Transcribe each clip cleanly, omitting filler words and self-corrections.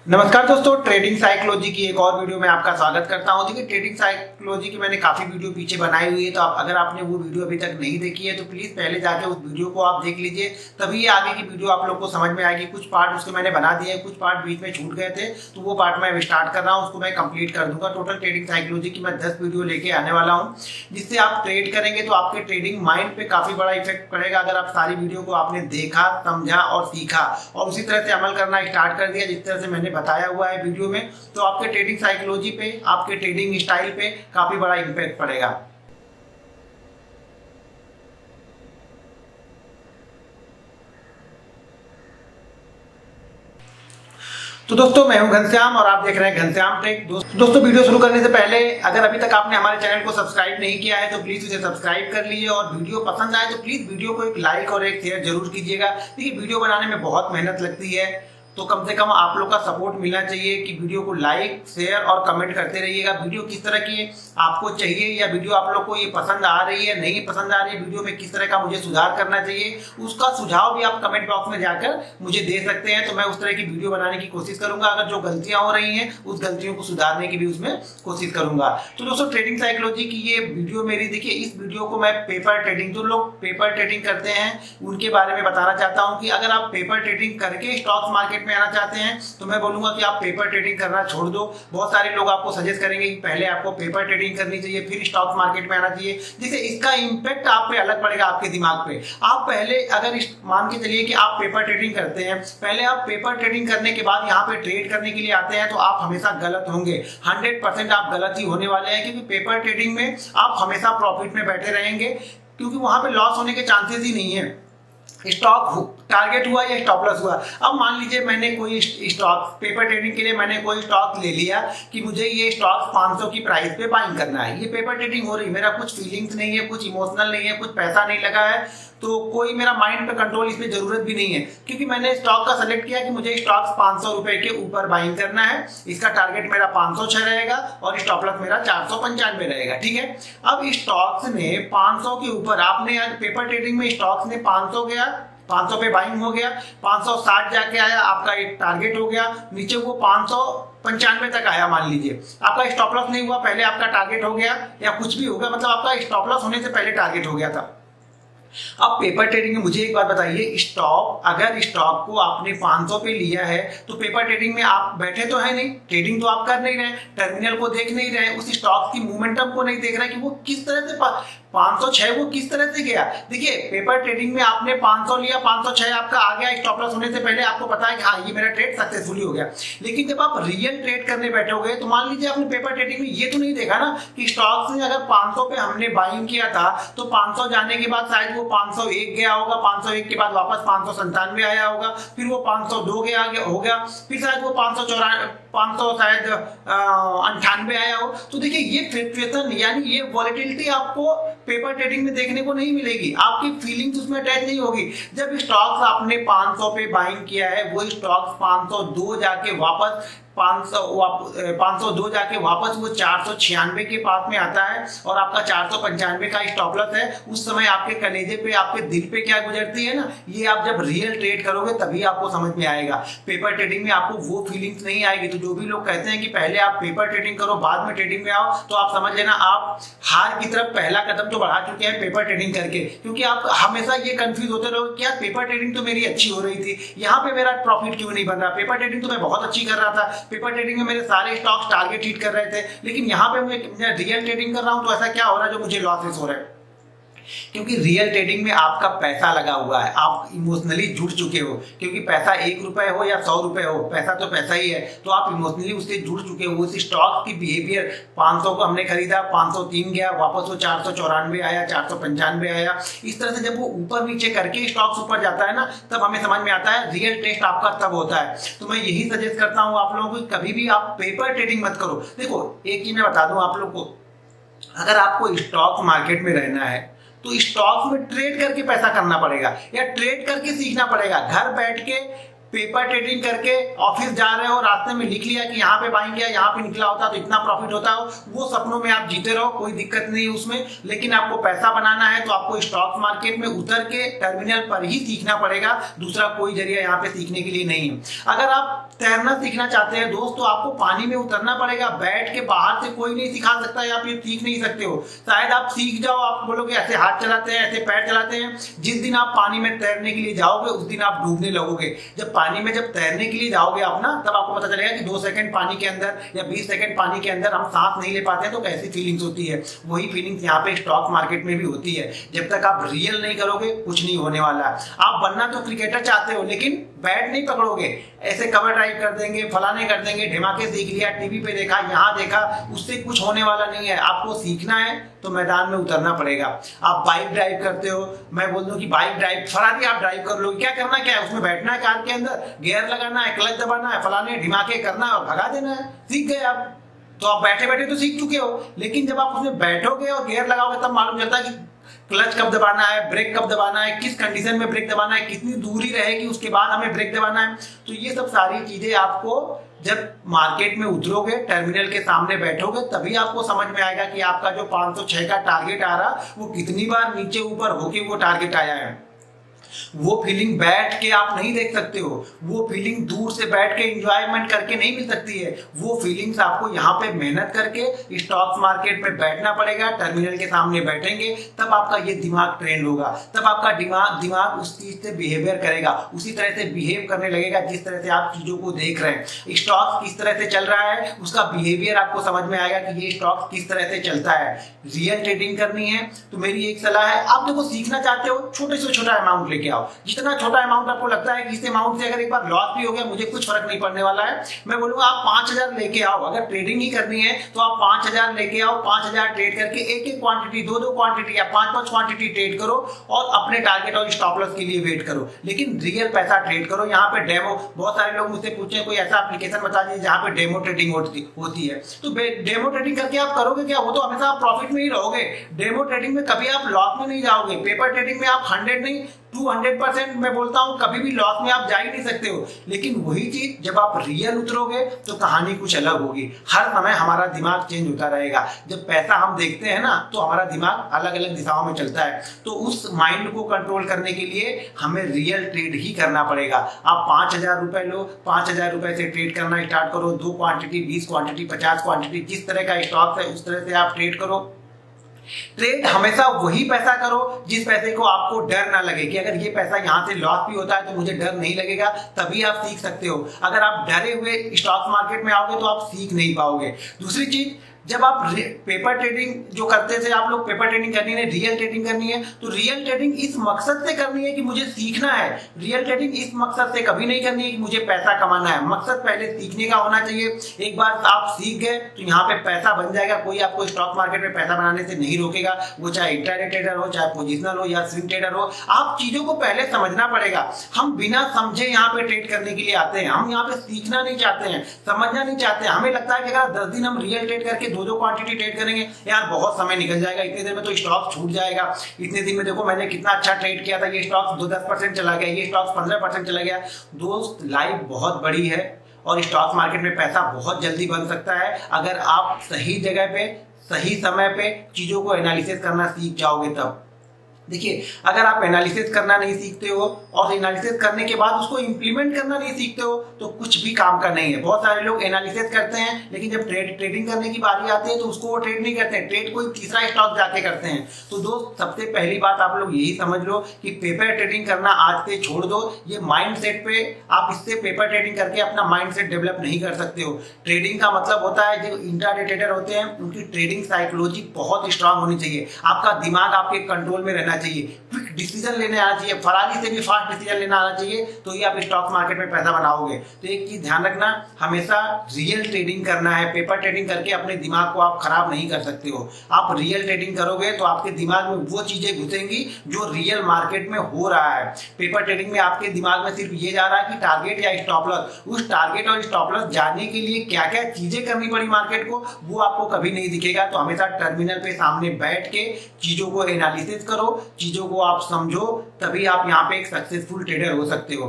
नमस्कार दोस्तों, trading psychology की एक और वीडियो में आपका स्वागत करता हूं। देखिए, ट्रेडिंग साइकोलॉजी की मैंने काफी वीडियो पीछे बनाई हुई है, तो अगर आपने वो वीडियो अभी तक नहीं देखी है तो प्लीज पहले जाके उस वीडियो को आप देख लीजिए, तभी आगे की वीडियो आप लोग को समझ में आएगी। कुछ पार्ट उसके मैंने बना दिए हैं, कुछ पार्ट बीच में छूट गए थे, तो वो पार्ट मैं स्टार्ट कर रहा हूँ, उसको मैं कंप्लीट कर दूंगा। टोटल ट्रेडिंग साइकोलॉजी की मैं 10 वीडियो लेके आने वाला हूँ, जिससे आप ट्रेड करेंगे तो आपके ट्रेडिंग माइंड पे काफी बड़ा इफेक्ट पड़ेगा। अगर आप सारी वीडियो को आपने देखा, समझा और सीखा और उसी तरह से अमल करना स्टार्ट कर दिया जिस तरह से मैंने बताया हुआ है वीडियो में, तो आपके ट्रेडिंग साइकोलॉजी पे, आपके ट्रेडिंग स्टाइल पे काफी बड़ा इंपैक्ट पड़ेगा। तो दोस्तों, मैं हूं घनश्याम और आप देख रहे हैं घनश्याम टेक। दोस्तों, वीडियो शुरू करने से पहले अगर अभी तक आपने हमारे चैनल को सब्सक्राइब नहीं किया है तो प्लीज उसे सब्सक्राइब कर लीजिए, और वीडियो पसंद आए तो प्लीज वीडियो को एक लाइक और एक शेयर जरूर कीजिएगा। देखिए, वीडियो बनाने में बहुत मेहनत लगती है, तो कम से कम आप लोग का सपोर्ट मिलना चाहिए कि वीडियो को लाइक, शेयर और कमेंट करते रहिएगा। वीडियो किस तरह की आपको चाहिए, या वीडियो आप लोग को ये पसंद आ रही है, नहीं पसंद आ रही है, वीडियो में किस तरह का मुझे सुधार करना चाहिए, उसका सुझाव भी आप कमेंट बॉक्स में जाकर मुझे दे सकते हैं। तो मैं उस तरह की वीडियो बनाने की कोशिश करूंगा। अगर जो गलतियां हो रही हैं उस गलतियों को सुधारने की भी उसमें कोशिश करूंगा। तो दोस्तों, ट्रेडिंग साइकोलॉजी की ये वीडियो मेरी, देखिए इस वीडियो को मैं पेपर ट्रेडिंग, जो लोग पेपर ट्रेडिंग करते हैं उनके बारे में बताना चाहता हूं कि अगर आप पेपर ट्रेडिंग करके स्टॉक मार्केट में आना चाहते हैं तो मैं बोलूंगा कि आप पेपर ट्रेडिंग करना छोड़ दो। बहुत सारे लोग आपको सजेस्ट करेंगे कि पहले आपको पेपर ट्रेडिंग करनी चाहिए, फिर स्टॉक मार्केट में आना चाहिए, जिससे इसका इंपैक्ट आप पे अलग पड़ेगा, आपके दिमाग पे। आप पहले अगर मान के चलिए कि आप पेपर ट्रेडिंग करते हैं, पहले आप पेपर ट्रेडिंग करने के बाद यहाँ पे ट्रेड करने के लिए आते हैं, तो आप हमेशा गलत होंगे। 100% आप गलत ही होने वाले हैं, क्योंकि पेपर ट्रेडिंग में आप हमेशा प्रॉफिट में बैठे रहेंगे, क्योंकि वहां पे लॉस होने के चांसेस ही नहीं है। स्टॉक टारगेट हुआ या स्टॉप लॉस हुआ। अब मान लीजिए मैंने कोई स्टॉक, पेपर ट्रेडिंग के लिए मैंने कोई स्टॉक ले लिया कि मुझे ये स्टॉक 500 की प्राइस पे बाइंग करना है। ये पेपर ट्रेडिंग हो रही, मेरा कुछ फीलिंग्स नहीं है, कुछ इमोशनल नहीं है, कुछ पैसा नहीं लगा है, तो कोई मेरा माइंड पे कंट्रोल इसमें जरूरत भी नहीं है, क्योंकि मैंने स्टॉक का सेलेक्ट किया कि मुझे स्टॉक 500 रुपए के ऊपर बाइंग करना है। इसका टारगेट मेरा 506 रहेगा और स्टॉप लॉस मेरा 495 रहेगा। ठीक है, अब स्टॉक्स ने 500 के ऊपर, आपने आज पेपर ट्रेडिंग में स्टॉक्स ने 500 गया, 500 पे बाइंग हो गया, 560 जाके आया, आपका एक टारगेट हो गया, नीचे वो 595 तक आया, मान लीजिए आपका स्टॉप लॉस नहीं हुआ, पहले आपका टारगेट हो गया या कुछ भी होगा, मतलब आपका स्टॉप लॉस होने से पहले टारगेट हो गया था। अब पेपर ट्रेडिंग में मुझे एक बात बताइए, स्टॉक, अगर स्टॉक को आपने 500 पे लिया है तो पेपर ट्रेडिंग में आप बैठे तो है नहीं, ट्रेडिंग तो आप कर नहीं रहे, टर्मिनल को देख नहीं रहे, उस स्टॉक की मोमेंटम को नहीं देख रहे कि वो किस तरह से 506 वो किस तरह से गया। देखिए, पेपर ट्रेडिंग में आपने 500 लिया, 506 आपका आ गया, स्टॉप लॉस होने से पहले आपको पता है कि हाँ ये मेरा ट्रेड सक्सेसफुली हो गया। लेकिन जब आप रियल ट्रेड करने बैठोगे तो मान लीजिए आपने पेपर ट्रेडिंग में ये तो नहीं देखा ना कि स्टॉक्स ने अगर 500 पे हमने बाइंग किया था तो 500 जाने के बाद शायद वो 501 गया होगा, 501 के बाद वापस 597 आया होगा, फिर वो 502 गया हो गया, फिर शायद वो 500 शायद 98 आया हो। तो देखिए, ये फ्लक्चुएशन यानी ये वॉलेटिलिटी आपको पेपर ट्रेडिंग में देखने को नहीं मिलेगी, आपकी फीलिंग्स उसमें अटैच नहीं होगी। जब स्टॉक्स आपने 500 पे बाइंग किया है, वो स्टॉक्स 502 जाके वापस 502 जाके वापस वो 496 के पास में आता है और आपका 495 का स्टॉप लॉस है, उस समय आपके कलेजे पे, आपके दिल पे क्या गुजरती है ना, ये आप जब रियल ट्रेड करोगे तभी आपको समझ में आएगा। पेपर ट्रेडिंग में आपको वो फीलिंग्स नहीं आएगी। तो जो भी लोग कहते हैं कि पहले आप पेपर ट्रेडिंग करो बाद में ट्रेडिंग में आओ, तो आप समझ लेना आप हार की तरफ पहला कदम तो बढ़ा चुके हैं पेपर ट्रेडिंग करके, क्योंकि आप हमेशा ये कंफ्यूज होते रहो कि यार पेपर ट्रेडिंग तो मेरी अच्छी हो रही थी, यहाँ पे मेरा प्रॉफिट क्यों नहीं बन रहा, पेपर ट्रेडिंग तो मैं बहुत अच्छी कर रहा था, पेपर ट्रेडिंग में मेरे सारे स्टॉक्स टारगेट हिट कर रहे थे, लेकिन यहाँ पे मैं रियल ट्रेडिंग कर रहा हूँ तो ऐसा क्या हो रहा है जो मुझे लॉसेस हो रहे हैं। क्योंकि रियल ट्रेडिंग में आपका पैसा लगा हुआ है, आप इमोशनली जुड़ चुके हो, क्योंकि पैसा 1 रुपए हो या 100 रुपए हो, पैसा तो पैसा ही है, तो आप इमोशनली उससे जुड़ चुके हो। उस स्टॉक की बिहेवियर, 500 को हमने खरीदा, 503 गया, वापस वो 494 आया, 495 आया, इस तरह से जब वो ऊपर नीचे करके स्टॉक्स ऊपर जाता है ना, तब हमें समझ में आता है रियल टेस्ट आपका तब होता है। तो मैं यही सजेस्ट करता हूँ आप लोगों को, कभी भी आप पेपर ट्रेडिंग मत करो। देखो, एक चीज मैं बता दूं आप लोग को, अगर आपको स्टॉक मार्केट में रहना है तो स्टॉक्स में ट्रेड करके पैसा करना पड़ेगा या ट्रेड करके सीखना पड़ेगा। घर बैठ के पेपर ट्रेडिंग करके ऑफिस जा रहे हो, रास्ते में लिख लिया कि यहाँ पे बाइंग किया, यहाँ पे निकला होता तो इतना प्रॉफिट होता हो, वो सपनों में आप जीते रहो, कोई दिक्कत नहीं है उसमें। लेकिन आपको पैसा बनाना है तो आपको स्टॉक मार्केट में उतर के टर्मिनल पर ही सीखना पड़ेगा, दूसरा कोई जरिया यहाँ पे सीखने के लिए नहीं है। अगर आप तैरना सीखना चाहते हैं दोस्त तो आपको पानी में उतरना पड़ेगा, बैठ के बाहर से कोई नहीं सिखा सकता है, आप ये सीख नहीं सकते हो। शायद आप सीख जाओ, आप बोलोगे ऐसे हाथ चलाते हैं, ऐसे पैर चलाते हैं, जिस दिन आप पानी में तैरने के लिए जाओगे उस दिन आप डूबने लगोगे। जब पानी में जब तैरने के लिए जाओगे आप ना, तब आपको पता चलेगा कि 2 सेकंड पानी के अंदर या 20 सेकंड पानी के अंदर हम सांस नहीं ले पाते हैं तो कैसी फीलिंग्स होती है। वही फीलिंग्स यहाँ पे स्टॉक मार्केट में भी होती है। जब तक आप रियल नहीं करोगे कुछ नहीं होने वाला है। आप बनना तो क्रिकेटर चाहते हो लेकिन बैट नहीं पकड़ोगे, ऐसे कवर ड्राइव कर देंगे, फलाने कर देंगे, ढिमाके सीख लिया, टीवी पे देखा, यहाँ देखा, उससे कुछ होने वाला नहीं है। आपको सीखना है तो मैदान में उतरना पड़ेगा। आप बाइक ड्राइव करते हो, मैं बोल दूं कि बाइक ड्राइव फरारी आप ड्राइव कर लो, क्या करना क्या है, उसमें बैठना है कार के अंदर, गियर लगाना है, क्लच दबाना है, फलाने ढिमाके करना है और भगा देना है, सीख गए आप। तो आप बैठे बैठे तो सीख चुके हो, लेकिन जब आप उसमें बैठोगे और गियर लगाओगे तब मालूम चलता है कि क्लच कब दबाना है, ब्रेक कब दबाना है, किस कंडीशन में ब्रेक दबाना है, कितनी दूरी रहेगी उसके बाद हमें ब्रेक दबाना है। तो ये सब सारी चीजें आपको जब मार्केट में उतरोगे, टर्मिनल के सामने बैठोगे, तभी आपको समझ में आएगा कि आपका जो 506 का टारगेट आ रहा वो कितनी बार नीचे ऊपर होके वो टारगेट आया है। वो फीलिंग बैठ के आप नहीं देख सकते हो, वो फीलिंग दूर से बैठ के एंजॉयमेंट करके नहीं मिल सकती है। वो फीलिंग्स आपको यहाँ पे मेहनत करके स्टॉक मार्केट में बैठना पड़ेगा, टर्मिनल के सामने बैठेंगे तब आपका ये दिमाग ट्रेंड होगा, तब आपका दिमाग उस चीज से बिहेवियर करेगा, उसी तरह से बिहेव करने लगेगा जिस तरह से आप चीजों को देख रहे हैं। स्टॉक किस तरह से चल रहा है उसका बिहेवियर आपको समझ में आएगा कि ये स्टॉक किस तरह से चलता है। रियल ट्रेडिंग करनी है तो मेरी एक सलाह है, आप देखो सीखना चाहते हो छोटे से छोटा अमाउंट लेके आओ। जितना छोटा अमाउंट आपको लगता है कि इस अमाउंट से अगर एक बार लॉस भी हो गया मुझे कुछ फर्क नहीं पड़ने वाला है, मैं बोलूंगा आप 5000 लेके आओ। अगर ट्रेडिंग ही करनी है तो आप 5000 लेके आओ, 5000 ट्रेड करके एक एक क्वांटिटी, दो क्वांटिटी या 5 क्वांटिटी ट्रेड करो और अपने टारगेट और स्टॉप लॉस के लिए वेट करो, लेकिन रियल पैसा ट्रेड करो। यहाँ पे डेमो, बहुत सारे लोग मुझसे पूछे कोई ऐसा एप्लीकेशन बता दीजिए जहाँ पे डेमो ट्रेडिंग होती है, तो डेमो ट्रेडिंग करके आप करोगे क्या, वो तो हमेशा आप प्रॉफिट में ही रहोगे। डेमो ट्रेडिंग में कभी आप लॉस में नहीं जाओगे। पेपर ट्रेडिंग में आप 100 नहीं 200% मैं बोलता हूं कभी भी लॉस में आप जा ही नहीं सकते हो। लेकिन वही चीज जब आप रियल उतरोगे तो कहानी कुछ अलग होगी। हर समय हमारा दिमाग चेंज होता रहेगा। जब पैसा हम देखते हैं ना तो हमारा दिमाग अलग अलग दिशाओं में चलता है, तो उस माइंड को कंट्रोल करने के लिए हमें रियल ट्रेड ही करना पड़ेगा। आप 5000 रुपए लो, 5000 रुपए से ट्रेड करना स्टार्ट करो, 2 क्वांटिटी, 20 क्वांटिटी, 50 क्वांटिटी, जिस तरह का स्टॉक है उस तरह से आप ट्रेड करो। ट्रेड हमेशा वही पैसा करो जिस पैसे को आपको डर ना लगे कि अगर ये पैसा यहाँ से लॉस भी होता है तो मुझे डर नहीं लगेगा, तभी आप सीख सकते हो। अगर आप डरे हुए स्टॉक मार्केट में आओगे तो आप सीख नहीं पाओगे। दूसरी चीज, जब आप पेपर ट्रेडिंग जो करते थे, आप लोग पेपर ट्रेडिंग करनी है, रियल ट्रेडिंग करनी है, तो रियल ट्रेडिंग इस मकसद से करनी है कि मुझे सीखना है। रियल ट्रेडिंग इस मकसद से कभी नहीं करनी है कि मुझे पैसा कमाना है। मकसद पहले सीखने का होना चाहिए। एक बार आप सीख गए तो यहाँ पे पैसा बन जाएगा। कोई आपको स्टॉक मार्केट में पैसा बनाने से नहीं रोकेगा, वो चाहे इंट्राडे ट्रेडर हो, चाहे पोजिशनल हो या स्विंग ट्रेडर हो। आप चीजों को पहले समझना पड़ेगा। हम बिना समझे यहाँ पे ट्रेड करने के लिए आते हैं। हम यहाँ पे सीखना नहीं चाहते हैं, समझना नहीं चाहते हैं। हमें लगता है कि अगर 10 दिन हम रियल ट्रेड करके 2 क्वांटिटी ट्रेड करेंगे, यार बहुत समय निकल जाएगा, इतने दिन में तो स्टॉक छूट जाएगा। इतने दिन में देखो मैंने कितना अच्छा ट्रेड किया था, ये स्टॉक 10% चला गया, ये स्टॉक 15% चला गया। दोस्त, लाइफ बहुत बड़ी है और स्टॉक मार्केट में पैसा बहुत जल्दी बन सकता है अगर आप सही जगह पे सही समय पे चीजों को एनालिसिस करना सीख जाओगे। तब देखिए, अगर आप एनालिसिस करना नहीं सीखते हो और एनालिसिस करने के बाद उसको इंप्लीमेंट करना नहीं सीखते हो तो कुछ भी काम का नहीं है। बहुत सारे लोग एनालिसिस करते हैं लेकिन जब ट्रेडिंग करने की बारी आती है तो उसको वो ट्रेड नहीं करते हैं, ट्रेड कोई तीसरा स्टॉक जाके करते हैं। तो दोस्त, सबसे पहली बात आप लोग यही समझ लो कि पेपर ट्रेडिंग करना आज से छोड़ दो। ये माइंड सेट पे आप इससे पेपर ट्रेडिंग करके अपना माइंड सेट डेवलप नहीं कर सकते हो। ट्रेडिंग का मतलब होता है, जो इंट्राडे ट्रेडर होते हैं उनकी ट्रेडिंग साइकोलॉजी बहुत स्ट्रांग होनी चाहिए। आपका दिमाग आपके कंट्रोल में रहना चाहिए, क्विक डिसीजन लेने आना चाहिए, फरारी से भी फास्ट डिसीजन लेना आना चाहिए, तो ये आप स्टॉक मार्केट में पैसा बनाओगे। तो एक चीज ध्यान रखना, हमेशा रियल ट्रेडिंग करना है। पेपर ट्रेडिंग करके अपने दिमाग को आप खराब नहीं कर सकते हो। आप रियल ट्रेडिंग करोगे तो आपके दिमाग में वो चीजें घुसेंगी जो रियल मार्केट में हो रहा है। पेपर ट्रेडिंग में आपके दिमाग में सिर्फ ये जा रहा है कि टारगेट या स्टॉप लॉस। उस टारगेट और स्टॉप लॉस जानने के लिए क्या क्या चीजें करनी पड़ी मार्केट को, वो आपको कभी नहीं दिखेगा। तो हमेशा टर्मिनल पे सामने बैठ के चीजों को एनालिसिस करो, चीजों को आप समझो, तभी आप यहाँ पे एक सक्सेसफुल ट्रेडर हो सकते हो।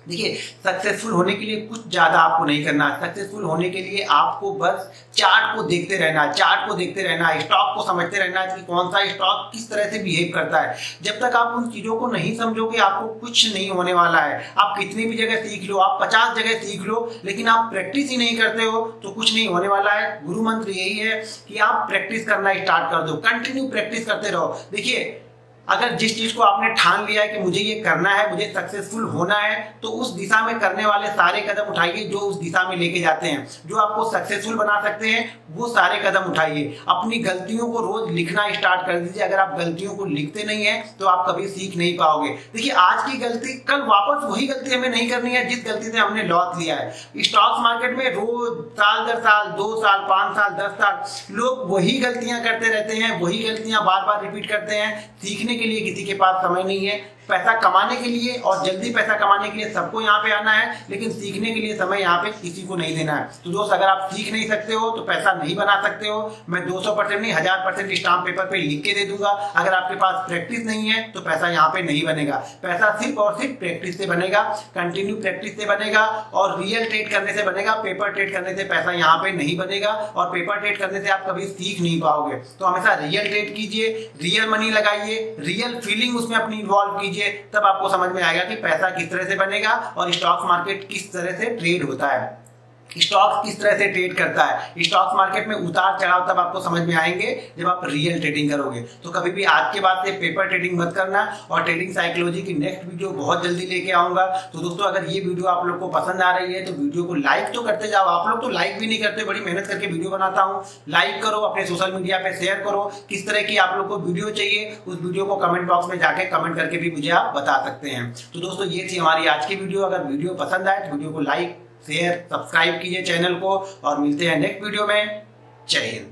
देखिए, सक्सेसफुल होने के लिए कुछ ज्यादा आपको नहीं करना है। सक्सेसफुल होने के लिए आपको बस चार्ट को देखते रहना है, चार्ट को देखते रहना है, स्टॉक को समझते रहना है कि कौन सा स्टॉक किस तरह से बिहेव करता है। जब तक आप उन चीजों को नहीं समझोगे आपको कुछ नहीं होने वाला है। आप कितनी भी जगह सीख लो, आप 50 जगह सीख लो, लेकिन आप प्रैक्टिस ही नहीं करते हो तो कुछ नहीं होने वाला है। गुरु मंत्र यही है कि आप प्रैक्टिस करना स्टार्ट कर दो, कंटिन्यू प्रैक्टिस करते रहो। देखिए, अगर जिस चीज को आपने ठान लिया है कि मुझे ये करना है, मुझे सक्सेसफुल होना है, तो उस दिशा में करने वाले सारे कदम उठाइए जो उस दिशा में लेके जाते हैं, जो आपको सक्सेसफुल बना सकते हैं, वो सारे कदम उठाइए। अपनी गलतियों को रोज लिखना स्टार्ट कर दीजिए। अगर आप गलतियों को लिखते नहीं है तो आप कभी सीख नहीं पाओगे। देखिए, आज की गलती कल वापस वही गलती हमें नहीं करनी है जिस गलती से हमने लॉस लिया है। स्टॉक्स मार्केट में रोज साल दर साल, 2 साल, 5 साल, 10 साल लोग वही गलतियां करते रहते हैं, वही गलतियां बार बार रिपीट करते हैं। सीखने के लिए किसी के पास समय नहीं है। पैसा कमाने के लिए और जल्दी पैसा कमाने के लिए सबको यहाँ पे आना है, लेकिन सीखने के लिए समय यहाँ पे किसी को नहीं देना है। तो दोस्त, अगर आप सीख नहीं सकते हो तो पैसा नहीं बना सकते हो। मैं 200% नहीं 1000% स्टाम्प पेपर पे लिख के दे दूंगा। अगर आपके पास प्रैक्टिस नहीं है तो पैसा यहाँ पे नहीं बनेगा। पैसा सिर्फ और सिर्फ प्रैक्टिस से बनेगा, कंटिन्यू प्रैक्टिस से बनेगा और रियल ट्रेड करने से बनेगा। पेपर ट्रेड करने से पैसा यहाँ पे नहीं बनेगा और पेपर ट्रेड करने से आप कभी सीख नहीं पाओगे। तो हमेशा रियल ट्रेड कीजिए, रियल मनी लगाइए, रियल फीलिंग उसमें अपनी इन्वॉल्व कीजिए, तब आपको समझ में आएगा कि पैसा किस तरह से बनेगा और स्टॉक मार्केट किस तरह से ट्रेड होता है, स्टॉक किस तरह से ट्रेड करता है। स्टॉक मार्केट में उतार चढ़ाव तब आपको समझ में आएंगे जब आप रियल ट्रेडिंग करोगे। तो कभी भी आज के बाद से पेपर ट्रेडिंग मत करना। और ट्रेडिंग साइकोलॉजी की नेक्स्ट वीडियो बहुत जल्दी लेके आऊंगा। तो दोस्तों, अगर ये वीडियो आप लोग को पसंद आ रही है तो वीडियो को लाइक तो करते जाओ। आप लोग तो लाइक भी नहीं करते, बड़ी मेहनत करके वीडियो बनाता हूँ। लाइक करो, अपने सोशल मीडिया पे शेयर करो। किस तरह की आप लोग को वीडियो चाहिए उस वीडियो को कमेंट बॉक्स में जाके कमेंट करके भी मुझे आप बता सकते हैं। तो दोस्तों, ये थी हमारी आज की वीडियो। अगर वीडियो पसंद आए तो वीडियो को लाइक, शेयर, सब्सक्राइब कीजिए चैनल को और मिलते हैं नेक्स्ट वीडियो में। जय हिंद।